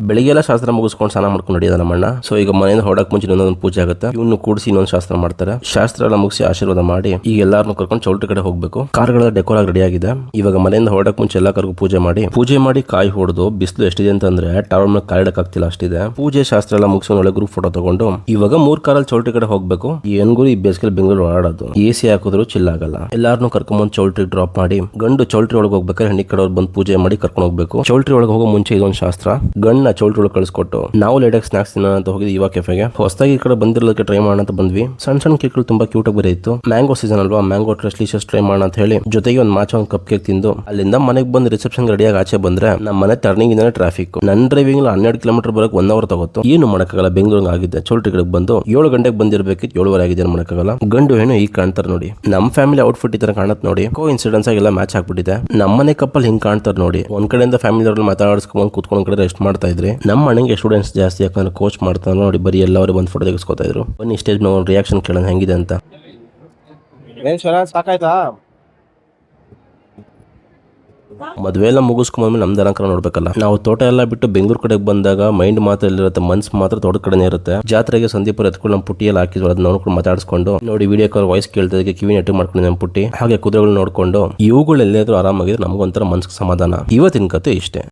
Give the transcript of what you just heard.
ಬೆಳಿಗ್ಗೆ ಎಲ್ಲ ಶಾಸ್ತ್ರ ಮುಗಿಸ್ಕೊಂಡು ಸ್ನಾನ ಮಾಡ್ಕೊಂಡು ನಡೆಯೋದ ನಮ್ಮಣ್ಣ. ಸೊ ಈಗ ಮನೆಯಿಂದ ಹೊರಡಕ್ ಮುಂಚೆ ಇನ್ನೊಂದು ಪೂಜೆ ಆಗುತ್ತೆ. ಇವ್ನು ಕೂಡಿಸಿ ಇನ್ನೊಂದು ಶಾಸ್ತ್ರ ಮಾಡ್ತಾರೆ. ಶಾಸ್ತ್ರ ಎಲ್ಲ ಮುಗಿಸಿ ಆಶೀರ್ವಾದ ಮಾಡಿ ಈಗ ಎಲ್ಲಾರನ್ನು ಕರ್ಕೊಂಡು ಚೌಲ್ಟ್ರಿ ಕಡೆ ಹೋಗ್ಬೇಕು. ಕಾರ್ಗಳೆಲ್ಲ ಡೆಕೋರ್ ಆಗಿ ರೆಡಿ ಆಗಿದೆ. ಇವಾಗ ಮನೆಯಿಂದ ಹೊರಡಕ್ ಮುಂಚೆ ಎಲ್ಲ ಕರ್ಗೂ ಪೂಜೆ ಮಾಡಿ ಕಾಯಿ ಹೊಡೆದು ಬಿಸಿಲು ಎಷ್ಟಿದೆ ಅಂತಂದ್ರೆ ಟವರ್ ಮೇಲೆ ಕಾಯಿಡಕ್ ಆಗ್ತಿಲ್ಲ ಅಷ್ಟಿದೆ. ಪೂಜೆ ಶಾಸ್ತ್ರ ಎಲ್ಲ ಮುಗಿಸ್ಕೊಂಡು ಒಳ್ಳೆ ಗ್ರೂಪ್ ಫೋಟೋ ತಗೊಂಡು ಇವಾಗ 3 ಕಾರಲ್ಲಿ ಚೌಲ್ಟ್ರಿ ಕಡೆ ಹೋಗ್ಬೇಕು. ಏನ್ಗುರು ಈ ಬೇಸಿಗೆ ಬೆಂಗಳೂರು ಓಡಾಡೋದು AC ಹಾಕಿದ್ರು ಚಿಲ್ಲ ಆಗಲ್ಲ. ಎಲ್ಲಾರನ್ನು ಕರ್ಕೊಂಡ್ ಚೌಲ್ಟ್ರಿ ಡ್ರಾಪ್ ಮಾಡಿ ಗಂಡು ಚೌಲ್ಟ್ರಿ ಒಳಗೆ ಹೋಗ್ಬೇಕಾದ್ರೆ ಹೆಣ್ಣಿ ಕಡೆ ಬಂದು ಪೂಜೆ ಮಾಡಿ ಕರ್ಕೊಂಡು ಹೋಗ್ಬೇಕು. ಚೌಲ್ಟ್ರಿ ಒಳಗೆ ಹೋಗೋ ಮುಂಚೆ ಇದೊಂದು ಶಾಸ್ತ್ರ. ಗಂಡ ಚೌಲ್ಟ್ರಿ ಒಳಗೆ ಕಳಿಸ್ಕೊಟ್ಟು ನಾವು ಲೇಟಾಗಿ ಸ್ನಾಕ್ಸ್ ತಿನ್ನೋಣ ಅಂತ ಹೋಗಿದ್ವಿ ಇವಾಗ ಕೆಫೆಗೆ. ಹೊಸದಾಗಿ ಈ ಕಡೆ ಬಂದಿರೋದಕ್ಕೆ ಟ್ರೈ ಮಾಡೋಣ ಅಂತ ಬಂದ್ವಿ. ಸಣ್ಣ ಕೇಕ್ಗಳು ತುಂಬಾ ಕ್ಯೂಟ್ ಆಗಿ ಬರೀ ಇತ್ತು. ಮ್ಯಾಂಗೋ ಸೀಸನ್ ಅಲ್ವಾ, ಮ್ಯಾಂಗೋ ಟ್ರೆಸ್ಲಿಶಸ್ ಟ್ರೈ ಮಾಡೋಣ ಅಂತ ಹೇಳಿ ಜೊತೆಗೆ ಒಂದು ಮಾಚ ಒಂದು ಕಪ್ ಕೇಕ್ ತಿಂದು ಅಲ್ಲಿಂದ ಮನೆಗೆ ಬಂದು ರಿಸೆಪ್ಷನ್ ರೆಡಿಯಾಗಿ ಆಚೆ ಬಂದ್ರೆ ನಮ್ಮ ಮನೆ ಟರ್ನಿಂಗ್ ಇಂದಾನೆ ಟ್ರಾಫಿಕ್. ನನ್ನ ಡ್ರೈವಿಂಗ್ 12 ಕಿಲೋಮೀಟರ್ ಬರೋಕೆ 1 ಅವರ್ ತಗೋತು. ಏನು ಮಾಡಕ್ಕಾಗಲ್ಲ, ಬೆಂಗಳೂರಿಗೆ ಆಗಿದೆ. ಚೌಲ್ಟ್ರಿ ಕಡೆಗೆ ಬಂದು 7 ಗಂಟೆಗೆ ಬಂದಿರಬೇಕಿತ್ತು, 7:30 ಆಗಿದೆ. ಮಾಡಕ್ಕಾಗಲ್ಲ. ಗಂಡು ಹೆಣ್ಣು ಈಗ ಕಾಣ್ತಾರೆ ನೋಡಿ. ನಮ್ಮ ಫ್ಯಾಮಿಲಿ ಔಟ್ಫಿಟ್ ಈ ತರ ಕಾಣತ್ ನೋಡಿ. ಕೋ ಇನ್ಸಿಡೆನ್ಸ್ ಆಗಿ ಎಲ್ಲ ಮ್ಯಾಚ್ ಆಗ್ಬಿಟ್ಟಿದೆ. ನಮ್ಮನೆ ಕಪ್ಪಲ್ ಹಿಂಗ್ ಕಾಣ್ತಾರೆ ನೋಡಿ. ಒಂದ್ ಕಡೆಯಿಂದ ಫ್ಯಾಮಿಲಿ ಅವ್ರಲ್ಲಿ ಮಾತಾಡ್ಸ್ಕೊಂಡ್ ಕೂತ್ಕೊಂಡ್ ಕಡೆ ರೆಸ್ಟ್ ಮಾಡ್ತಾ ಇದ್ರಿ. ನಮ್ಮ ಮನೆಗೆ ಸ್ಟೂಡೆಂಟ್ಸ್ ಜಾಸ್ತಿ, ಯಾಕಂದ್ರೆ ಕೋಚ್ ಮಾಡ್ತಾನೆ ನೋಡಿ. ಬರೀ ಎಲ್ಲರೂ ಬಂದು ಫೋಟೋ ತೆಗೆಸ್ಕೊತಾ ಇದ್ರು. ಬನ್ನಿ ಸ್ಟೇಜ್ ಮೇಲೆ ಒಂದು ರಿಯಾಕ್ಷನ್ ಕೇಳೋಣ ಹೆಂಗಿದೆ ಅಂತ. ಸಾಕಾಯ್ತಾ? ಮದುವೆ ಎಲ್ಲ ಮುಗಿಸ್ಕೊಂಡ್ಮೇಲೆ ನಮ್ದು ಅಲಂಕಾರ ನೋಡ್ಬೇಕಲ್ಲ. ನಾವು ತೋಟ ಎಲ್ಲ ಬಿಟ್ಟು ಬೆಂಗಳೂರು ಕಡೆಗೆ ಬಂದಾಗ ಮೈಂಡ್ ಮಾತ್ರ ಎಲ್ಲಿರುತ್ತೆ, ಮನ್ಸ್ ಮಾತ್ರ ತೋಟದ ಕಡೆನೇ ಇರುತ್ತೆ. ಜಾತ್ರೆಗೆ ಸಂದೀಪರು ಎತ್ಕೊಂಡು ನಮ್ಮ ಪುಟ್ಟಿಯಲ್ಲಿ ಹಾಕಿದ್ರು. ಅದನ್ನ ನೋಡ್ಕೊಂಡು ಮಾತಾಡಿಸ್ಕೊಂಡು ನೋಡಿ ವಿಡಿಯೋ ಕಾಲ್ ವಾಯ್ಸ್ ಕೇಳ್ತಿದ್ದಕ್ಕೆ ಕಿವಿ ನೆಟ್ಟು ಮಾಡ್ಕೊಂಡು ನಮ್ಮ ಪುಟ್ಟಿ ಹಾಗೆ ಕುದುರೆಗಳು ನೋಡ್ಕೊಂಡು ಇವುಗಳು ಎಲ್ಲಾದ್ರೂ ಆರಾಮಾಗಿದ್ರೆ ನಮಗೊಂಥರ ಮನ್ಸಿಗೆ ಸಮಾಧಾನ. ಇವತ್ತಿನ ಕತೆ ಇಷ್ಟೇ.